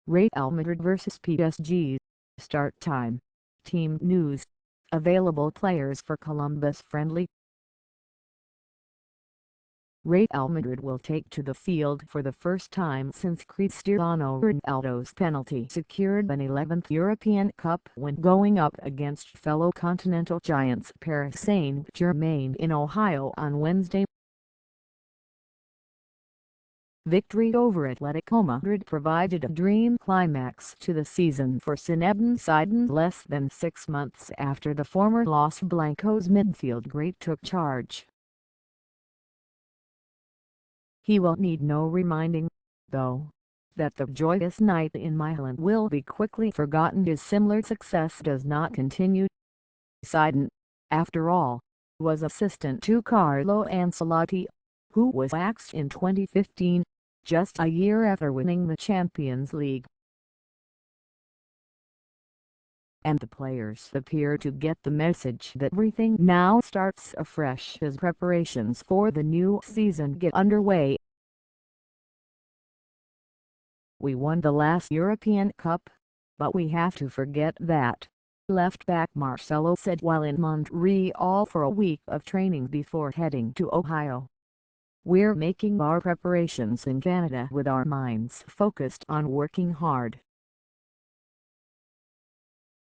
Real Madrid vs PSG. Start time. Team news. Available players for Columbus friendly. Real Madrid will take to the field for the first time since Cristiano Ronaldo's penalty secured an 11th European Cup win going up against fellow continental giants Paris Saint-Germain in Ohio on Wednesday. Victory over Atletico Madrid provided a dream climax to the season for Zinedine Zidane less than 6 months after the former Los Blancos midfield great took charge. He will need no reminding, though, that the joyous night in Milan will be quickly forgotten. His similar success does not continue. Zidane, after all, was assistant to Carlo Ancelotti, who was axed in 2015, just a year after winning the Champions League. And the players appear to get the message that everything now starts afresh as preparations for the new season get underway. "We won the last European Cup, but we have to forget that," left-back Marcelo said while in Montreal for a week of training before heading to Ohio. "We're making our preparations in Canada with our minds focused on working hard.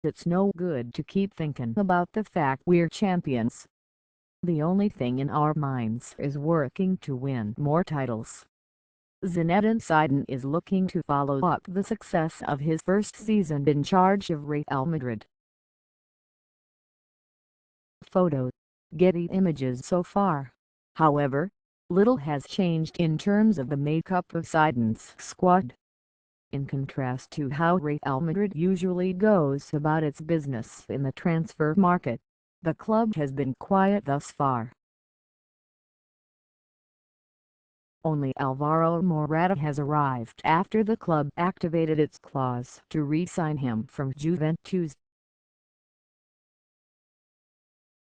It's no good to keep thinking about the fact we're champions. The only thing in our minds is working to win more titles." Zinedine Zidane is looking to follow up the success of his first season in charge of Real Madrid. Photo: Getty Images. So far, however, little has changed in terms of the makeup of Zidane's squad. In contrast to how Real Madrid usually goes about its business in the transfer market, the club has been quiet thus far. Only Alvaro Morata has arrived after the club activated its clause to re-sign him from Juventus.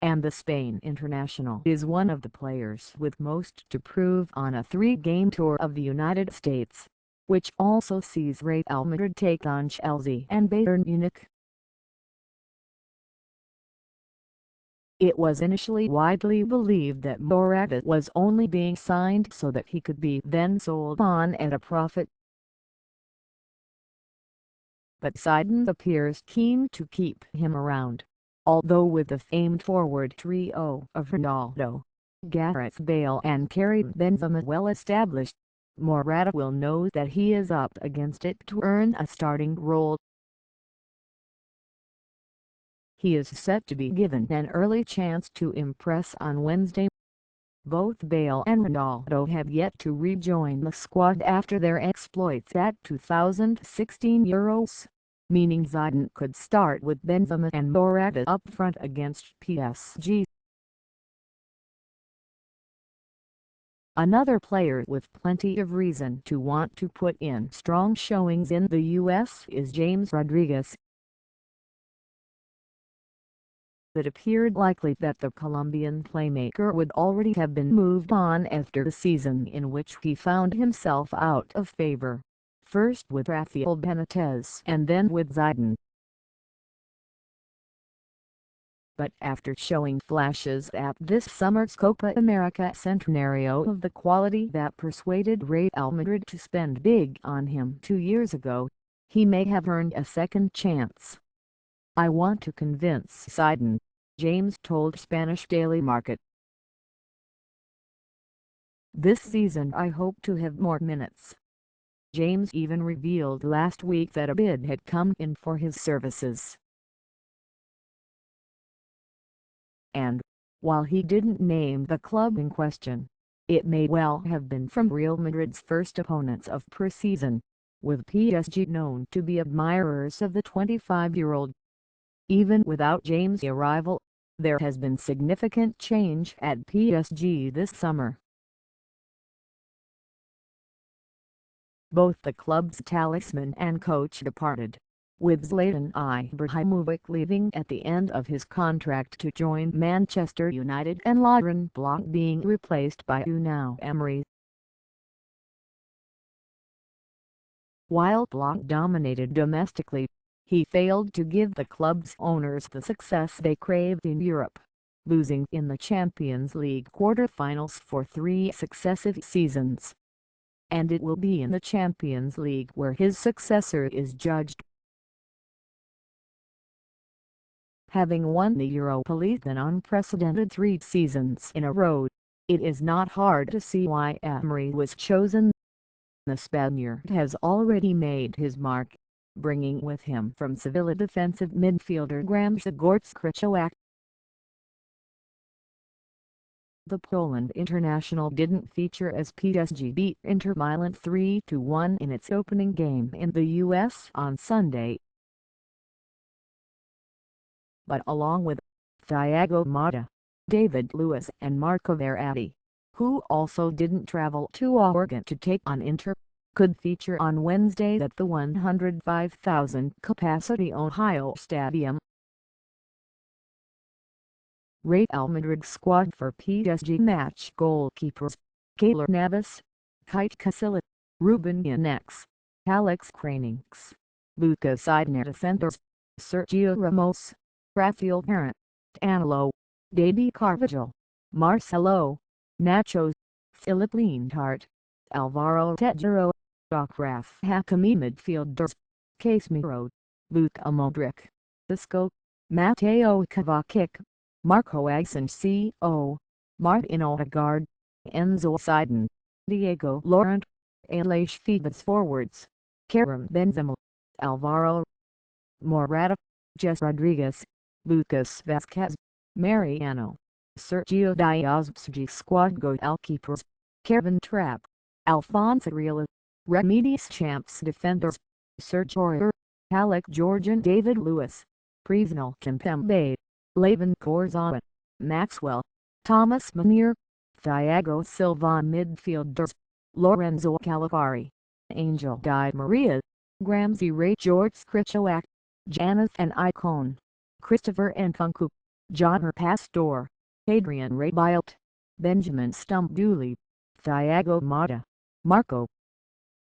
And the Spain international is one of the players with most to prove on a 3-game tour of the United States, which also sees Real Madrid take on Chelsea and Bayern Munich. It was initially widely believed that Morata was only being signed so that he could be then sold on at a profit. But Zidane appears keen to keep him around, although with the famed forward trio of Ronaldo, Gareth Bale and Karim Benzema well established, Morata will know that he is up against it to earn a starting role. He is set to be given an early chance to impress on Wednesday. Both Bale and Ronaldo have yet to rejoin the squad after their exploits at 2016 Euros, meaning Zidane could start with Benzema and Morata up front against PSG. Another player with plenty of reason to want to put in strong showings in the US is James Rodriguez. It appeared likely that the Colombian playmaker would already have been moved on after the season in which he found himself out of favor, first with Rafael Benitez and then with Zidane. But after showing flashes at this summer's Copa America Centenario of the quality that persuaded Real Madrid to spend big on him 2 years ago, he may have earned a second chance. "I want to convince Zidane," James told Spanish Daily Market. "This season I hope to have more minutes." James even revealed last week that a bid had come in for his services. And, while he didn't name the club in question, it may well have been from Real Madrid's first opponents of pre-season, with PSG known to be admirers of the 25-year-old. Even without James' arrival, there has been significant change at PSG this summer. Both the club's talisman and coach departed, with Zlatan Ibrahimovic leaving at the end of his contract to join Manchester United and Laurent Blanc being replaced by Unai Emery. While Blanc dominated domestically, he failed to give the club's owners the success they craved in Europe, losing in the Champions League quarter-finals for 3 successive seasons. And it will be in the Champions League where his successor is judged. Having won the Europa League an unprecedented 3 seasons in a row, it is not hard to see why Emery was chosen. The Spaniard has already made his mark, bringing with him from Sevilla defensive midfielder Grzegorz Krychowiak. The Poland international didn't feature as PSG beat Inter Milan 3-1 in its opening game in the US on Sunday. But along with Thiago Motta, David Luiz and Marco Verratti, who also didn't travel to Oregon to take on Inter, could feature on Wednesday at the 105,000-capacity Ohio Stadium. Real Madrid squad for PSG match goalkeepers: Keylor Navas, Kike Casilla, Ruben Yanex, Alex Cranix, Luca ZidaneDefenders, Sergio Ramos, Raphael Varane, Dabi Carvajal, Marcelo, Nacho, Philipp Lienhart, Alvaro Tejero, Hakimi midfielders: Casemiro, Luka Modric, Isco, Mateo Kovacic, Marco Asensio, Martin Odegaard, Enzo Zidane, Diego Llorente, Aleix Febas forwards: Karim Benzema, Alvaro Morata, Jess Rodriguez, Lucas Vazquez, Mariano, Sergio Diaz. Squad goalkeepers: Kevin Trapp, Alphonso Areola, Remedios Champs defenders: Sergio Ramos, Alec Georgian, David Luiz, Presnel Kimpembe, Layvin Corzoa, Maxwell, Thomas Meunier, Thiago Silva midfielders: Lorenzo Calafari, Angel Di Maria, Gramsci Ray, Grzegorz Krychowiak, Jonathan Icone, Christopher Nkunku, John Pastor, Adrian Rabiot, Benjamin Stump-Dooley, Thiago Motta, Marco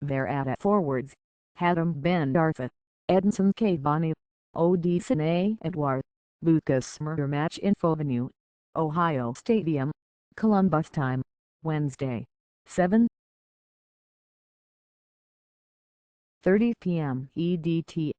Verratti forwards: Hatem Ben Arfa, Edinson Cavani, Odyssean Edouard, Lucas Moura. Match info. Venue: Ohio Stadium, Columbus. Time: Wednesday, 7:30 p.m. EDT.